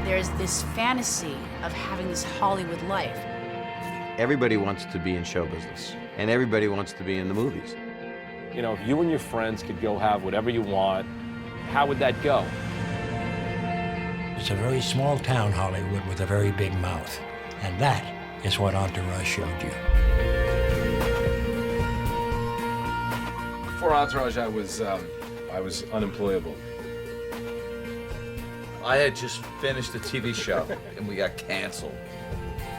There's this fantasy of having this Hollywood life. Everybody wants to be in show business, and everybody wants to be in the movies. You know, if you and your friends could go have whatever you want, how would that go? It's a very small town, Hollywood, with a very big mouth. And that is what Entourage showed you. Before Entourage, I was unemployable. I had just finished a TV show, and we got canceled.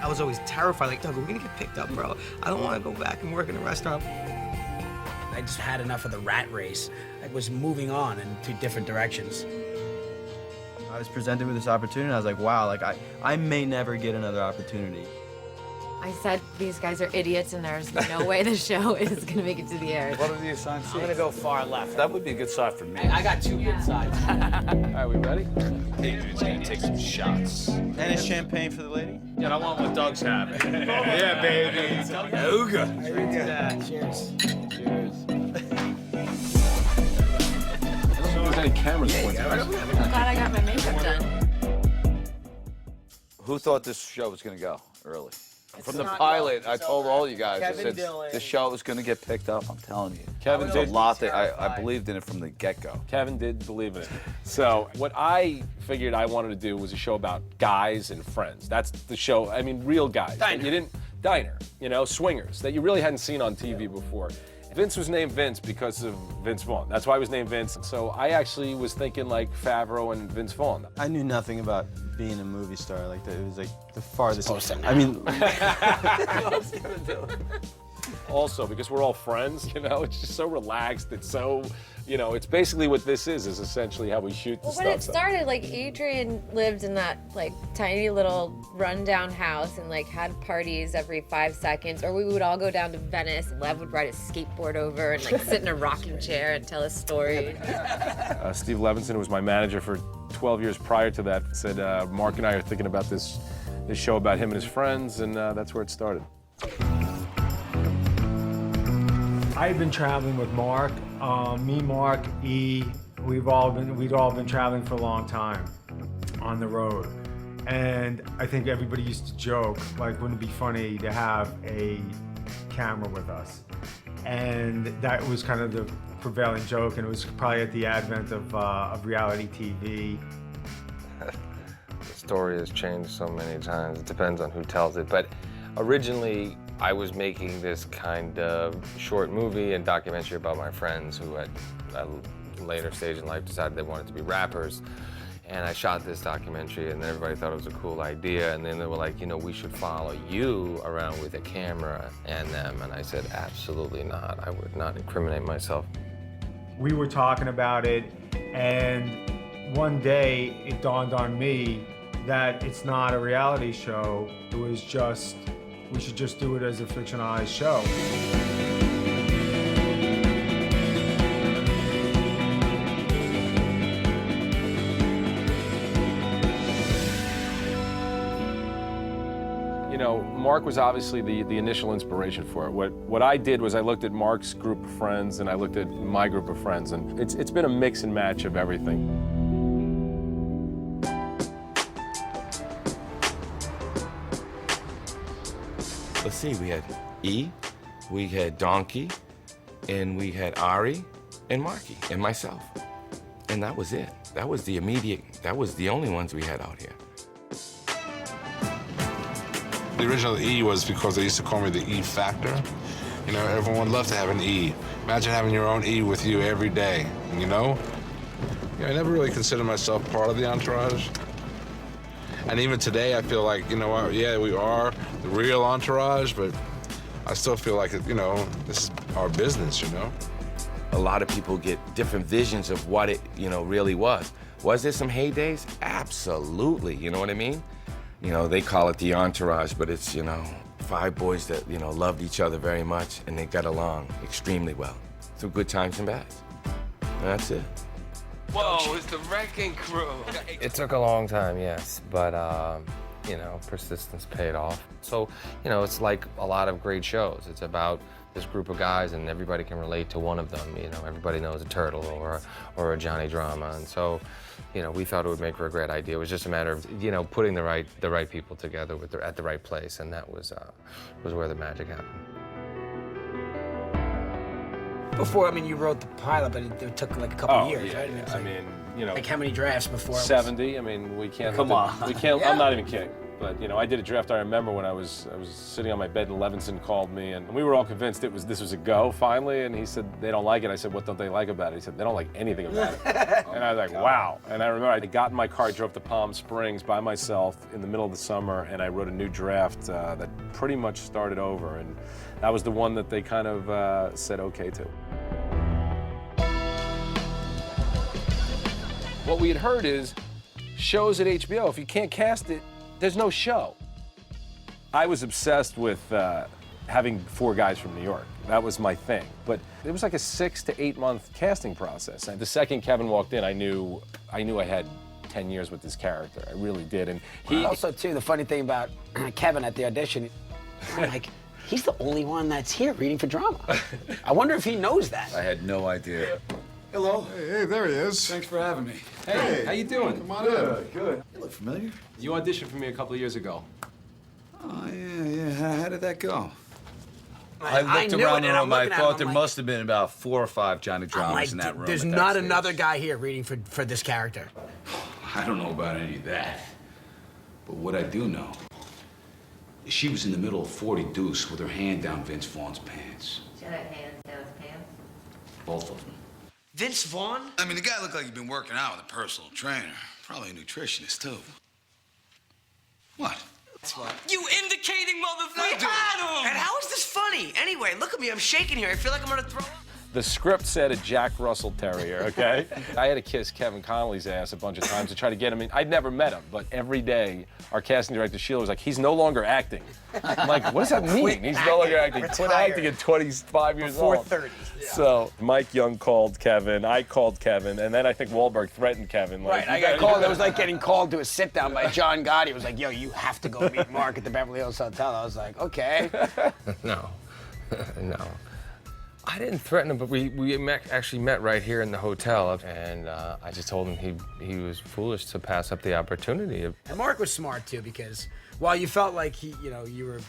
I was always terrified, like, Doug, we're gonna get picked up, bro. I don't wanna go back and work in a restaurant. I just had enough of the rat race. I was moving on in two different directions. I was presented with this opportunity, and I was like, wow, like, I may never get another opportunity. I said, these guys are idiots, and there's no way the show is gonna make it to the air. What are the assigned seats? I'm gonna go far left. That would be a good side for me. I got two good sides. All right, we ready? Adrian's gonna take some shots. And it's champagne for the lady? Yeah, I want what Doug's having. Yeah, baby. Ooga. Cheers. Cheers. I don't think there's any cameras pointing at us. I'm glad I got my makeup done. Who thought this show was gonna go early? From the pilot, I told all you guys, I said, this show was going to get picked up, I'm telling you. Kevin There's did. a lot that I believed in it from the get-go. Kevin did believe in it. So what I figured I wanted to do was a show about guys and friends. That's the show, I mean, real guys. Diner, you know, swingers, that you really hadn't seen on TV before. Vince was named Vince because of Vince Vaughn. That's why he was named Vince. So I actually was thinking like Favreau and Vince Vaughn. I knew nothing about being a movie star. Like, it was like the farthest. I mean, Also, because we're all friends, you know, it's just so relaxed. It's so, you know, it's basically what this is essentially how we shoot the Well, stuff. when it started, like, Adrian lived in that, like, tiny little rundown house and, like, had parties every 5 seconds. Or we would all go down to Venice, and Lev would ride his skateboard over and, like, sit in a rocking chair and tell a story. Steve Levinson, who was my manager for 12 years prior to that, said, Mark and I are thinking about this show about him and his friends, and that's where it started. I've been traveling with Mark. Me, Mark, E. We'd all been traveling for a long time on the road. And I think everybody used to joke, like, wouldn't it be funny to have a camera with us? And that was kind of the prevailing joke, and it was probably at the advent of reality TV. The story has changed so many times. It depends on who tells it. But originally, I was making this kind of short movie and documentary about my friends who at a later stage in life decided they wanted to be rappers. And I shot this documentary, and everybody thought it was a cool idea. And then they were like, you know, we should follow you around with a camera and them. And I said, absolutely not. I would not incriminate myself. We were talking about it, and one day it dawned on me that it's not a reality show. It was just, we should just do it as a fictionalized show. You know, Mark was obviously the initial inspiration for it. What I did was I looked at Mark's group of friends and I looked at my group of friends, and it's been a mix and match of everything. Let's see, we had E, we had Donkey, and we had Ari, and Marky, and myself. And that was it. That was the only ones we had out here. The original E was because they used to call me the E Factor. You know, everyone would love to have an E. Imagine having your own E with you every day, you know? Yeah, I never really considered myself part of the entourage. And even today, I feel like, you know what, yeah, we are the real entourage, but I still feel like, you know, this is our business, you know? A lot of people get different visions of what it, you know, really was. Was there some heydays? Absolutely, you know what I mean? You know, they call it the entourage, but it's, you know, 5 boys that, you know, loved each other very much, and they got along extremely well. Through good times and bads. And that's it. Whoa, it's the wrecking crew. It took a long time, yes, but You know, persistence paid off. So, you know, it's like a lot of great shows. It's about this group of guys and everybody can relate to one of them. You know, everybody knows a Turtle or a Johnny Drama. And so, you know, we thought it would make for a great idea. It was just a matter of, you know, putting the right people together at the right place, and that was where the magic happened. Before, I mean, you wrote the pilot, but it took like a couple years, right? Yeah. I mean, you know, like how many drafts before? 70. I mean, we can't. Come on. We can't. Yeah. I'm not even kidding. But you know, I did a draft. I remember when I was sitting on my bed and Levinson called me, and we were all convinced this was a go finally. And he said they don't like it. I said, what don't they like about it? He said they don't like anything about it. And I was like, wow. And I remember I got in my car, drove to Palm Springs by myself in the middle of the summer, and I wrote a new draft that pretty much started over. And that was the one that they kind of said okay to. What we had heard is shows at HBO, if you can't cast it, there's no show. I was obsessed with having 4 guys from New York. That was my thing. But it was like a 6 to 8 month casting process. And the second Kevin walked in, I knew I had 10 years with this character. I really did. And he Also, too, the funny thing about Kevin at the audition, I'm like, he's the only one that's here reading for drama. I wonder if he knows that. I had no idea. Hello. Hey, there he is. Thanks for having me. Hey, how you doing? Come on in. Good. You look familiar. You auditioned for me a couple of years ago. Oh, yeah. How did that go? I looked knew around it, the and I'm room. I looking at thought him, there I'm must have been about 4 or 5 Johnny Dramas like, in that room. there's at that not stage. another guy here reading for this character. I don't know about any of that. But what I do know is she was in the middle of 40 deuce with her hand down Vince Vaughn's pants. She had hands down his pants. Both of them. Vince Vaughn? I mean, the guy looked like he'd been working out with a personal trainer. Probably a nutritionist, too. What? You indicating motherfucker! We had him! And how is this funny? Anyway, look at me, I'm shaking here. I feel like I'm gonna throw up. The script said a Jack Russell Terrier, okay? I had to kiss Kevin Connolly's ass a bunch of times to try to get him in. I'd never met him, but every day our casting director, Sheila, was like, he's no longer acting. I'm like, what does that mean? He's no longer acting. Quit acting at 25 years old. 4:30. So Mike Young called Kevin, I called Kevin, and then I think Wahlberg threatened Kevin. Like, Right, I got called. It was like getting called to a sit-down by John Gotti. He was like, yo, you have to go meet Mark at the Beverly Hills Hotel. I was like, okay. No, no. I didn't threaten him, but we actually met right here in the hotel, and I just told him he was foolish to pass up the opportunity. And Mark was smart, too, because while you felt like you were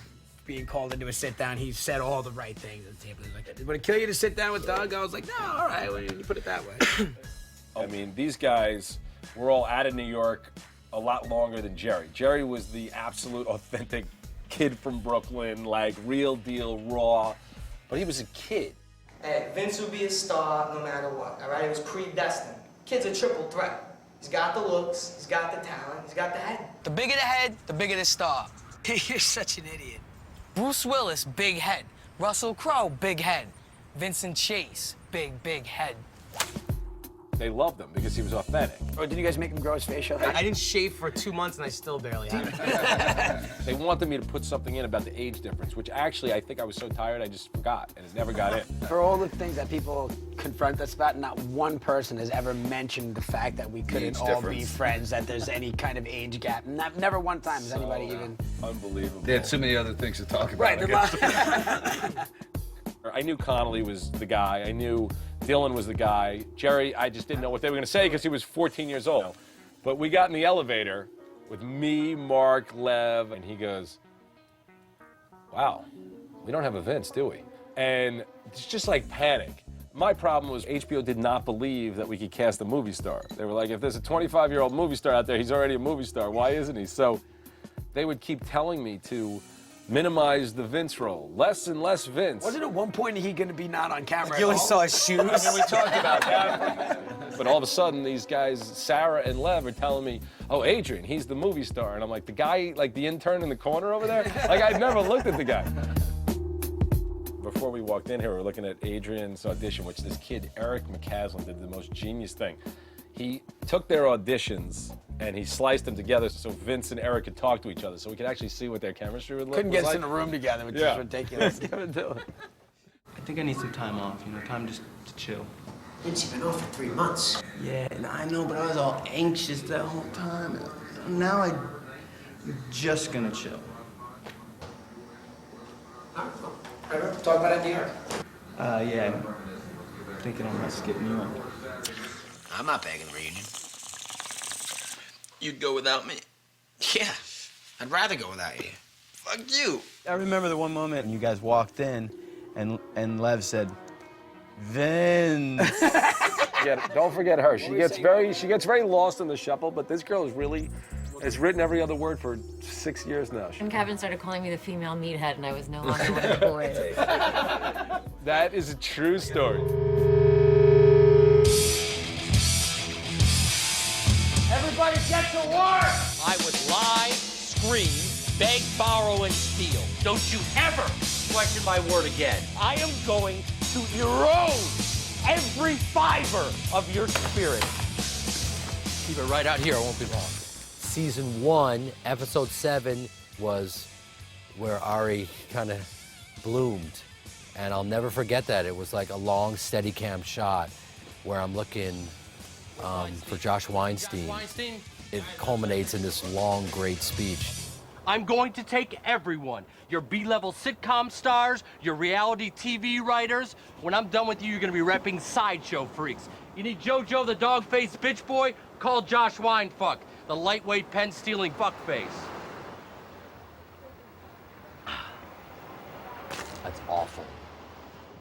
being called into a sit-down, he said all the right things at the table. He was like, would it kill you to sit down with Doug? I was like, no, all right, well, you put it that way. I mean, these guys were all out of New York a lot longer than Jerry. Jerry was the absolute authentic kid from Brooklyn, like real deal, raw, but he was a kid. Hey, Vince would be a star no matter what, all right? It was predestined. Kid's a triple threat. He's got the looks, he's got the talent, he's got the head. The bigger the head, the bigger the star. You're such an idiot. Bruce Willis, big head. Russell Crowe, big head. Vincent Chase, big head. They loved him because he was authentic. Or did you guys make him grow his facial hair? I didn't shave for 2 months and I still barely have it. They wanted me to put something in about the age difference, which actually I think I was so tired I just forgot, and it never got in. For all the things that people confront us about, not one person has ever mentioned the fact that we couldn't all be friends, that there's any kind of age gap. Never one time has anybody even... Unbelievable. They had so many other things to talk about. Right. I knew Connolly was the guy. I knew Dylan was the guy. Jerry, I just didn't know what they were going to say because he was 14 years old. But we got in the elevator with me, Mark, Lev, and he goes, wow, we don't have a Vince, do we? And it's just like panic. My problem was HBO did not believe that we could cast a movie star. They were like, if there's a 25-year-old movie star out there, he's already a movie star. Why isn't he? So they would keep telling me to minimize the Vince role. Less and less Vince. Wasn't at one point he going to be not on camera You only saw his shoes. I mean, we talked about that. But all of a sudden, these guys, Sarah and Lev, are telling me, oh, Adrian, he's the movie star. And I'm like, the guy, like the intern in the corner over there? Like, I'd never looked at the guy. Before we walked in here, we were looking at Adrian's audition, which this kid, Eric McCaslin, did the most genius thing. He took their auditions and he sliced them together so Vince and Eric could talk to each other, so we could actually see what their chemistry would look like. Couldn't get us in a room together, which is ridiculous. I think I need some time off, time just to chill. Vince, you've been off for 3 months. Yeah, and I know, but I was all anxious that whole time. Now Just gonna chill. Talk about it in the air. Yeah. I'm thinking I'm not skipping you on. I'm not begging the reunion. You'd go without me? Yeah, I'd rather go without you. Fuck you. I remember the one moment you guys walked in, and Lev said, Vince. Yeah, don't forget her. She gets very lost in the shuffle, but this girl has written every other word for 6 years now. And Kevin started calling me the female meathead, and I was no longer one of the boys. That is a true story. Everybody get to work! I would lie, scream, beg, borrow, and steal. Don't you ever question my word again. I am going to erode every fiber of your spirit. Keep it right out here, it won't be long. Season 1, episode 7 was where Ari kind of bloomed. And I'll never forget that. It was like a long steady cam shot where I'm looking for Josh Weinstein. It culminates in this long, great speech. I'm going to take everyone, your B-level sitcom stars, your reality TV writers. When I'm done with you, you're gonna be repping sideshow freaks. You need JoJo the dog-faced bitch boy? Call Josh Winefuck, the lightweight pen-stealing fuckface. That's awful.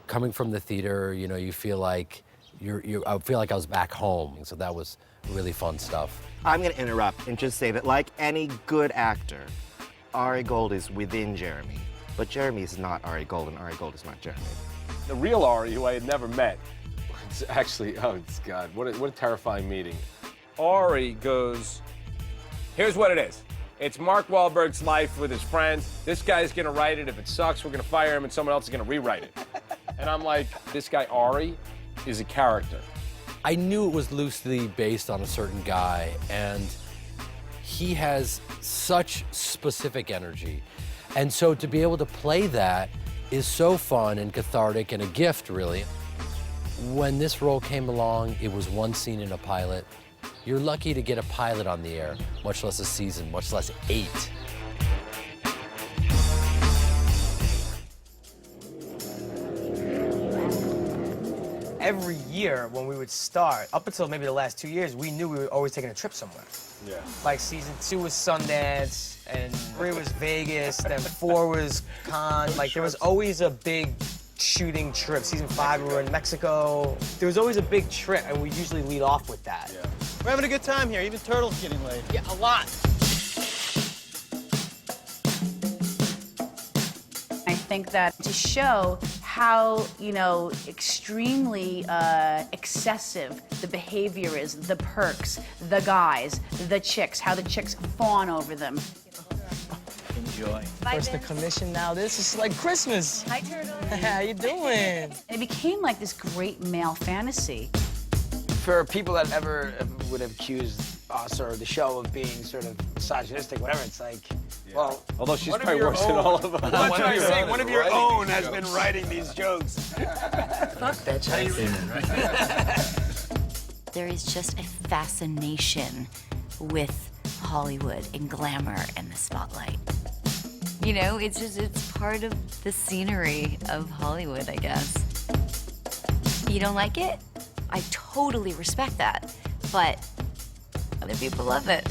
Coming from the theater, you know, you feel like I feel like I was back home. So that was really fun stuff. I'm gonna interrupt and just say that like any good actor, Ari Gold is within Jeremy. But Jeremy is not Ari Gold, and Ari Gold is not Jeremy. The real Ari, who I had never met, it's actually, oh God, what a terrifying meeting. Ari goes, here's what it is. It's Mark Wahlberg's life with his friends. This guy's gonna write it. If it sucks, we're gonna fire him and someone else is gonna rewrite it. And I'm like, this guy Ari is a character. I knew it was loosely based on a certain guy, and he has such specific energy. And so to be able to play that is so fun and cathartic and a gift, really. When this role came along, it was one scene in a pilot. You're lucky to get a pilot on the air, much less a season, much less 8. Every year when we would start, up until maybe the last 2 years, we knew we were always taking a trip somewhere. Yeah. Like season 2 was Sundance, and 3 was Vegas, then 4 was Cannes. Like there was always a big shooting trip. Season 5 we were in Mexico. There was always a big trip, and we usually lead off with that. Yeah. We're having a good time here. Even Turtle's getting laid. Yeah, a lot. I think that to show how, you know, extremely excessive the behavior is, the perks, the guys, the chicks, how the chicks fawn over them. Enjoy. First the commission now. This is like Christmas. Hi, Turtle. How you doing? It became like this great male fantasy. For people that ever would have accused us or the show of being sort of misogynistic, whatever, it's like, well, although she's probably worse than all of us. That's what I'm saying. One of your own has been writing these jokes. Fuck bitch. How do you read There is just a fascination with Hollywood and glamour and the spotlight. You know, it's part of the scenery of Hollywood, I guess. You don't like it? I totally respect that, but other people love it.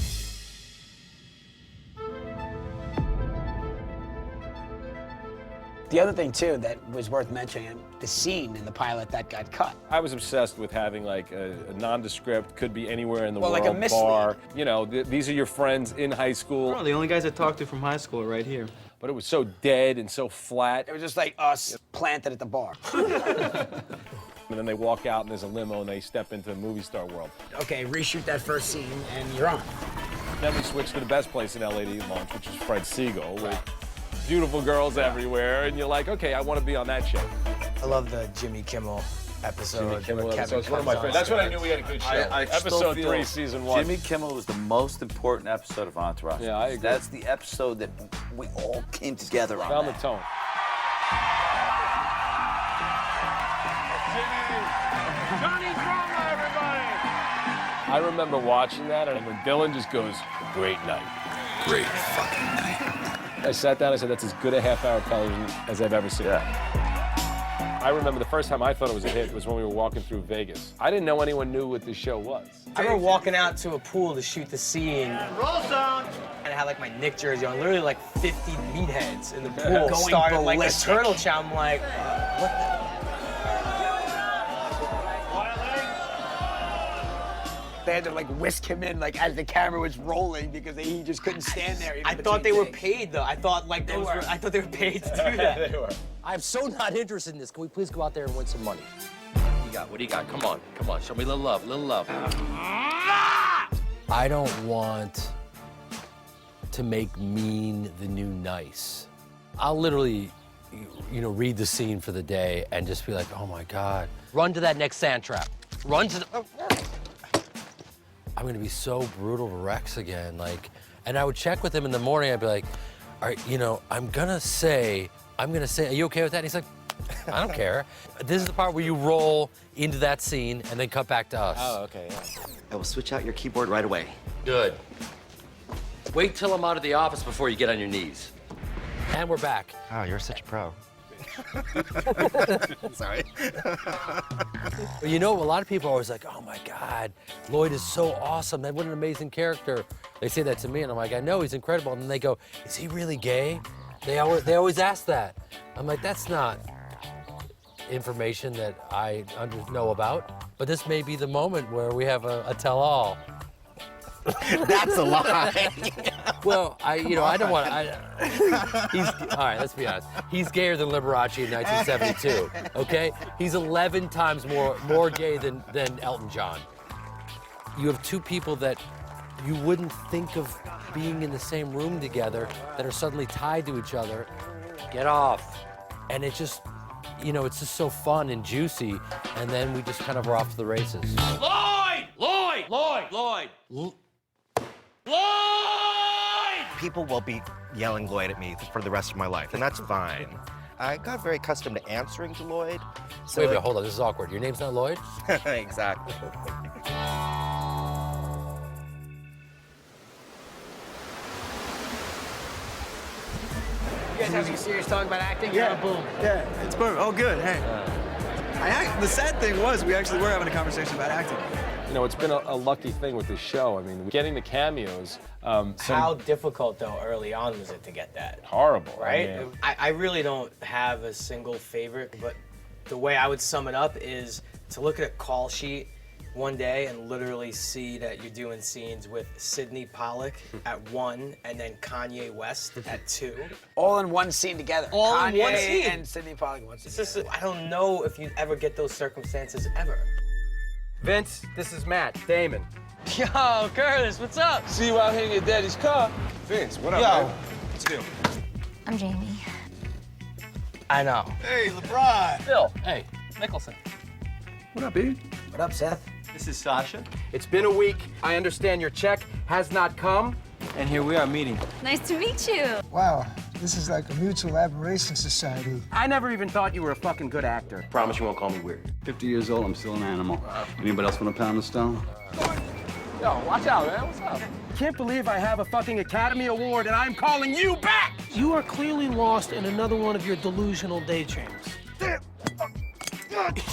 The other thing, too, that was worth mentioning, the scene in the pilot that got cut. I was obsessed with having like a nondescript, could be anywhere in the world, like a mislead. bar. You know, these are your friends in high school. Bro, the only guys I talked to from high school are right here. But it was so dead and so flat. It was just like us planted at the bar. And then they walk out and there's a limo and they step into the movie star world. Okay, reshoot that first scene and you're on. Then we switch to the best place in LA to eat lunch, which is Fred Siegel, with beautiful girls everywhere. And you're like, okay, I want to be on that show. I love the Jimmy Kimmel episode. Jimmy Kimmel where episode. Kevin It's one of my comes favorites. on. That's when I knew we had a good show. I still Episode feel 3, season 1. Jimmy Kimmel was the most important episode of Entourage. Yeah, I agree. That's the episode that we all came together on. Found the tone. Johnny Drama, everybody! I remember watching that, and when Dylan just goes, great night. great fucking night. I sat down, I said, that's as good a half-hour television as I've ever seen. I remember the first time I thought it was a hit was when we were walking through Vegas. I didn't know anyone knew what this show was. I remember walking out to a pool to shoot the scene. Roll zone! And I had like my Nick jersey on, literally like 50 meatheads in the pool. Going Started like a ballistic. turtle chow. I'm like, what the? They had to like whisk him in like as the camera was rolling because he just couldn't stand there. I thought they were paid though. I thought like They were. I thought they were paid to do that. They were. I'm so not interested in this. Can we please go out there and win some money? What do you got? Come on, show me a little love, I don't want to make mean the new nice. I'll literally, read the scene for the day and just be like, oh my God. Run to that next sand trap. Run to the... I'm gonna be so brutal to Rex again, and I would check with him in the morning. I'd be like, all right, I'm gonna say, are you okay with that? And he's like, I don't care. This is the part where you roll into that scene and then cut back to us. Oh, okay, yeah. I will switch out your keyboard right away. Good. Wait till I'm out of the office before you get on your knees. And we're back. Oh, you're such a pro. Sorry. A lot of people are always like, oh my God, Lloyd is so awesome. What an amazing character. They say that to me, and I'm like, I know, he's incredible. And then they go, is he really gay? They always ask that. I'm like, that's not information that I know about, but this may be the moment where we have a tell-all. That's a lie. Well, I don't want to. He's all right. Let's be honest. He's gayer than Liberace in 1972. Okay, he's 11 times more gay than Elton John. You have two people that you wouldn't think of being in the same room together that are suddenly tied to each other. Get off, and it just, it's just so fun and juicy, and then we just kind of are off to the races. Lloyd! People will be yelling Lloyd at me for the rest of my life, and that's fine. I got very accustomed to answering to Lloyd. So Wait, hold on, this is awkward. Your name's not Lloyd? Exactly. You guys having a serious talk about acting? Yeah. Oh, boom. Yeah, it's perfect. Oh, good. Hey. The sad thing was we actually were having a conversation about acting. It's been a lucky thing with this show. I mean, getting the cameos. How difficult, though, early on was it to get that? Horrible, right? I really don't have a single favorite, but the way I would sum it up is to look at a call sheet one day and literally see that you're doing scenes with Sidney Pollack at 1 and then Kanye West at 2. All in one scene together. All Kanye in one scene. and Sidney Pollack. It's just, I don't know if you ever get those circumstances ever. Vince, this is Matt Damon. Yo, Curtis, what's up? See you out here in your daddy's car. Vince, what up, man? What's the deal? I'm Jamie. I know. Hey, LeBron. Phil, hey, Nicholson. What up, dude? What up, Seth? This is Sasha. It's been a week. I understand your check has not come. And here we are meeting. Nice to meet you. Wow, this is like a mutual admiration society. I never even thought you were a fucking good actor. Promise you won't call me weird. 50 years old, I'm still an animal. Anybody else want a pound of stone? Yo, watch out, man. What's up? Can't believe I have a fucking Academy Award and I'm calling you back! You are clearly lost in another one of your delusional daydreams.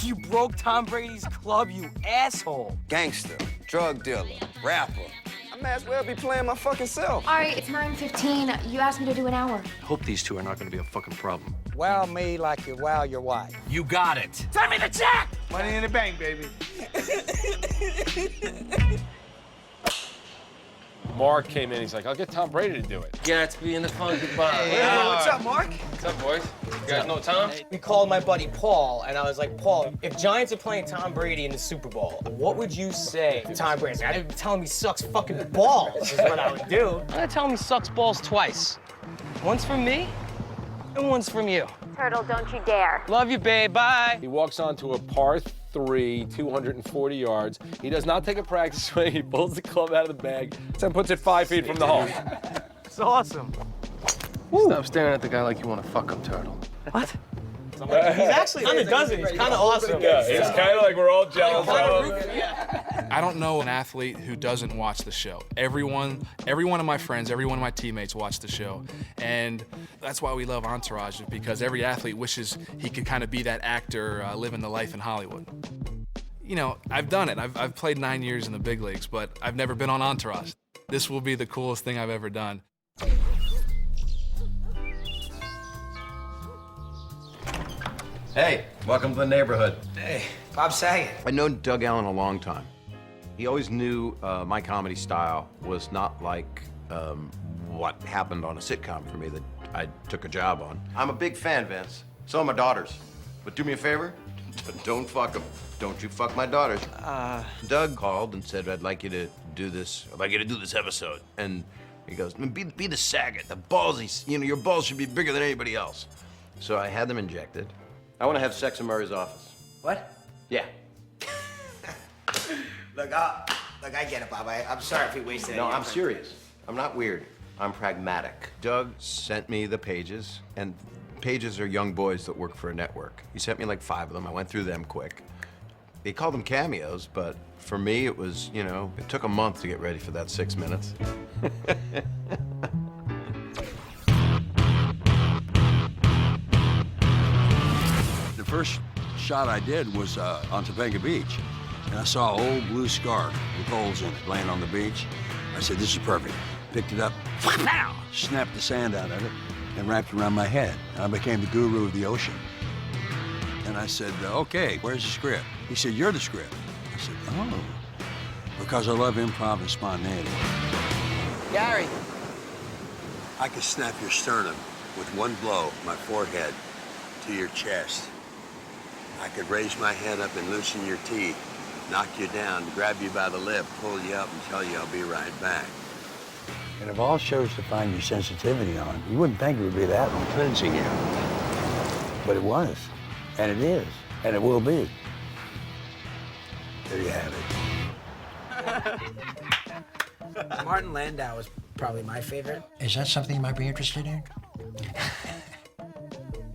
You broke Tom Brady's club, you asshole. Gangster, drug dealer, rapper. I may as well be playing my fucking self. All right, it's 9:15. You asked me to do an hour. Hope these two are not going to be a fucking problem. Wow me like you wow your wife. You got it. Send me the check! Money in the bank, baby. Mark came in, he's like, I'll get Tom Brady to do it. Gatsby and the Funky Bomb. Hey, what's up, Mark? What's up, boys? You guys know Tom? We called my buddy Paul, and I was like, Paul, if Giants are playing Tom Brady in the Super Bowl, what would you say to Tom Brady? I didn't tell him he sucks fucking balls, is what I would do. I'm gonna tell him he sucks balls twice. Once from me, and once from you. Turtle, don't you dare. Love you, babe, bye. He walks onto a par 3, 240 yards. He does not take a practice swing. He pulls the club out of the bag and puts it 5 feet from the hole. It's awesome. Stop staring at the guy like you want to fuck him, Turtle. What? He's actually kind of does it. He's kind of awesome. Yeah, it's kind of like we're all jealous of him. Yeah. I don't know an athlete who doesn't watch the show. Every one of my friends, every one of my teammates watch the show. And that's why we love Entourage, because every athlete wishes he could kind of be that actor living the life in Hollywood. You know, I've done it. I've played 9 years in the big leagues, but I've never been on Entourage. This will be the coolest thing I've ever done. Hey, welcome to the neighborhood. Hey, Bob Saget. I've known Doug Allen a long time. He always knew my comedy style was not like what happened on a sitcom for me that I took a job on. I'm a big fan, Vince. So are my daughters. But do me a favor, don't fuck them. Don't you fuck my daughters. Doug called and said, I'd like you to do this. I'd like you to do this episode. And he goes, be the Saget, the ballsy, you know, your balls should be bigger than anybody else. So I had them injected. I want to have sex in Murray's office. What? Yeah. Look, I get it, Bob. I'm sorry if we wasted No, any I'm effort. serious. I'm not weird. I'm pragmatic. Doug sent me the pages, and pages are young boys that work for a network. He sent me like 5 of them. I went through them quick. They called them cameos, but for me, it was, you know, it took a month to get ready for that 6 minutes. The first shot I did was on Topanga Beach, and I saw an old blue scarf with holes in it laying on the beach. I said, this is perfect. Picked it up, snapped the sand out of it, and wrapped it around my head. And I became the guru of the ocean. And I said, okay, where's the script? He said, you're the script. I said, oh, because I love improv and spontaneity. Gary. I could snap your sternum with one blow, my forehead, to your chest. I could raise my hand up and loosen your teeth, knock you down, grab you by the lip, pull you up, and tell you I'll be right back. And of all shows to find your sensitivity on, you wouldn't think it would be that one. Cleansing you. But it was, and it is, and it will be. There you have it. Martin Landau was probably my favorite. Is that something you might be interested in?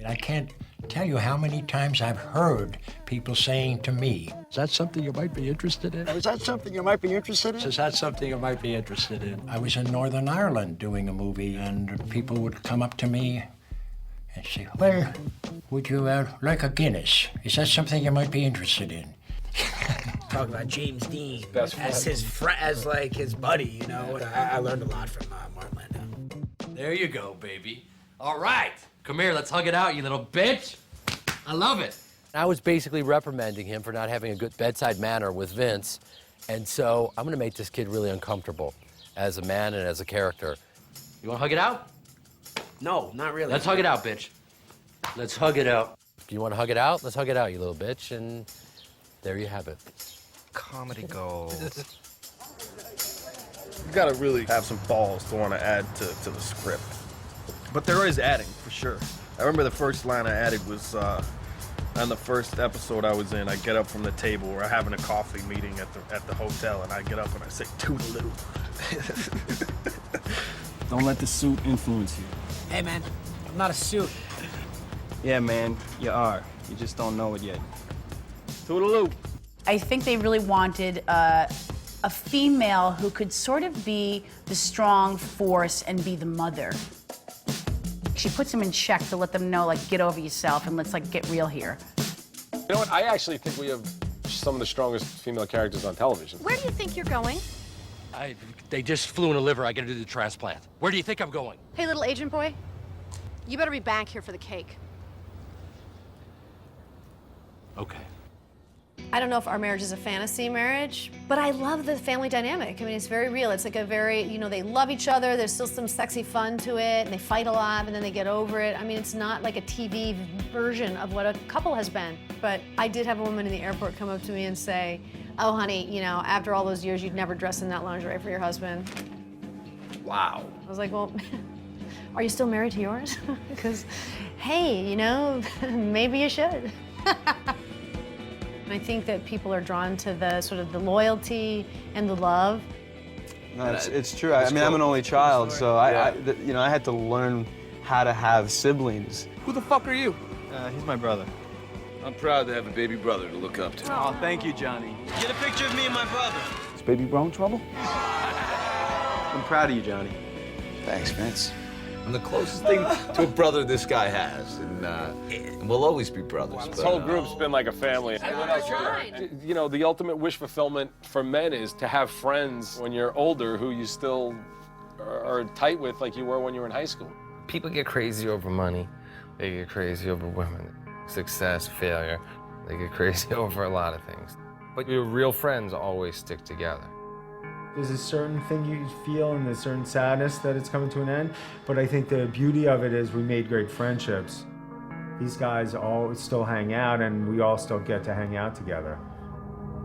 I can't tell you how many times I've heard people saying to me, is that something you might be interested in? Is that something you might be interested in? Is that something you might be interested in? I was in Northern Ireland doing a movie, and people would come up to me and say, well, would you like a Guinness? Is that something you might be interested in? Talk about James Dean Best as his friend, as like his buddy, you know. I learned a lot from Martin Landau. There you go, baby. All right. Come here, let's hug it out, you little bitch. I love it. I was basically reprimanding him for not having a good bedside manner with Vince. And so I'm going to make this kid really uncomfortable as a man and as a character. You want to hug it out? No, not really. Let's hug it out, bitch. Let's hug it out. You want to hug it out? Let's hug it out, you little bitch. And there you have it. Comedy gold. You gotta really have some balls to want to add to the script. But there is adding, for sure. I remember the first line I added was on the first episode I was in. I get up from the table. We're having a coffee meeting at the hotel, and I get up and I say, toodaloo. Don't let the suit influence you. Hey, man, I'm not a suit. Yeah, man, you are. You just don't know it yet. Toodaloo. I think they really wanted a female who could sort of be the strong force and be the mother. She puts them in check to let them know, like, get over yourself and let's, like, get real here. You know what? I actually think we have some of the strongest female characters on television. Where do you think you're going? They just flew in a liver. I got to do the transplant. Where do you think I'm going? Hey, little agent boy, you better be back here for the cake. Okay. I don't know if our marriage is a fantasy marriage, but I love the family dynamic. I mean, it's very real. It's like a very, you know, they love each other. There's still some sexy fun to it, and they fight a lot, and then they get over it. I mean, it's not like a TV version of what a couple has been. But I did have a woman in the airport come up to me and say, oh, honey, you know, after all those years, you'd never dress in that lingerie for your husband. Wow. I was like, well, are you still married to yours? Because, hey, you know, maybe you should. I think that people are drawn to the sort of the loyalty and the love. No, it's true. I mean, I'm an only child, so I you know, I had to learn how to have siblings. Who the fuck are you? He's my brother. I'm proud to have a baby brother to look up to. Oh, thank you, Johnny. Get a picture of me and my brother. Is baby bro in trouble? I'm proud of you, Johnny. Thanks, Vince. I'm the closest thing to a brother this guy has, and we'll always be brothers. This whole group's been like a family. You know, the ultimate wish fulfillment for men is to have friends when you're older who you still are tight with like you were when you were in high school. People get crazy over money. They get crazy over women, success, failure. They get crazy over a lot of things. But your real friends always stick together. There's a certain thing you feel and a certain sadness that it's coming to an end, but I think the beauty of it is we made great friendships. These guys all still hang out and we all still get to hang out together.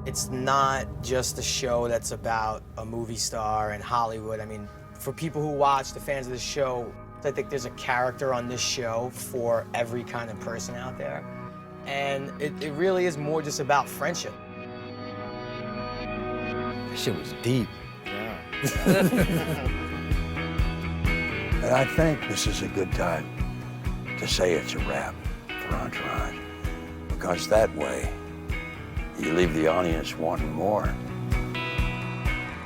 It's not just a show that's about a movie star and Hollywood. I mean, for people who watch, the fans of the show, I think there's a character on this show for every kind of person out there. And it really is more just about friendship. That shit was deep. Yeah. And I think this is a good time to say it's a wrap for Entourage, because that way you leave the audience wanting more.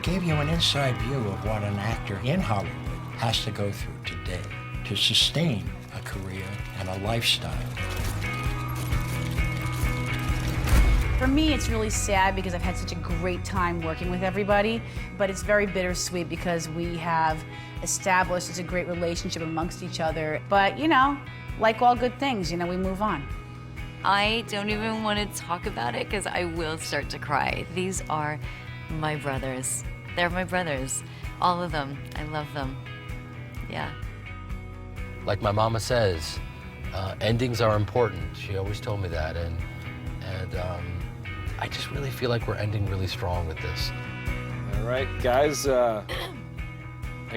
Gave you an inside view of what an actor in Hollywood has to go through today to sustain a career and a lifestyle. For me, it's really sad because I've had such a great time working with everybody, but it's very bittersweet because we have established such a great relationship amongst each other. But, you know, like all good things, you know, we move on. I don't even want to talk about it because I will start to cry. These are my brothers. They're my brothers. All of them. I love them. Yeah. Like my mama says, endings are important. She always told me that, and I just really feel like we're ending really strong with this. All right, guys and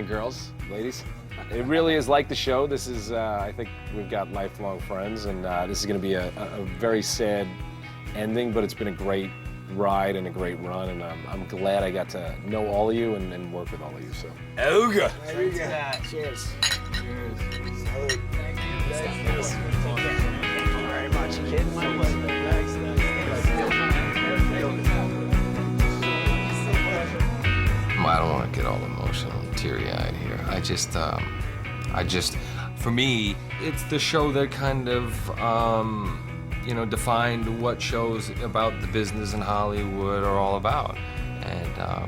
girls, ladies. It really is like the show. This is, I think we've got lifelong friends, and this is going to be a very sad ending, but it's been a great ride and a great run, and I'm glad I got to know all of you and work with all of you. So, Ooga. Cheers. Cheers. Salute. Thank you. Thank you very much, kid. My pleasure. I don't want to get all emotional and teary-eyed here. For me, it's the show that kind of, defined what shows about the business in Hollywood are all about. And, I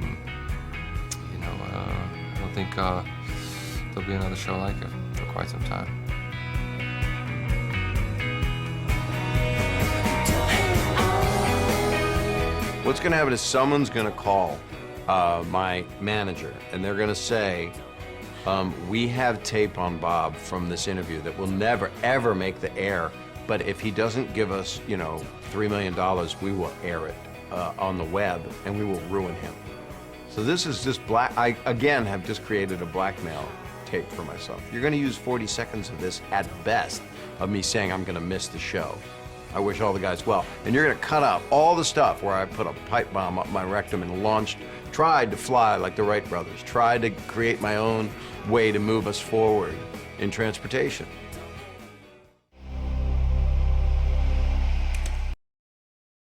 don't think there'll be another show like it for quite some time. What's gonna happen is someone's gonna call my manager, and they're gonna say, we have tape on Bob from this interview that will never, ever make the air, but if he doesn't give us, $3 million, we will air it on the web, and we will ruin him. So this is just I, again, have just created a blackmail tape for myself. You're gonna use 40 seconds of this at best of me saying I'm gonna miss the show. I wish all the guys well. And you're gonna cut out all the stuff where I put a pipe bomb up my rectum and tried to fly like the Wright brothers, tried to create my own way to move us forward in transportation.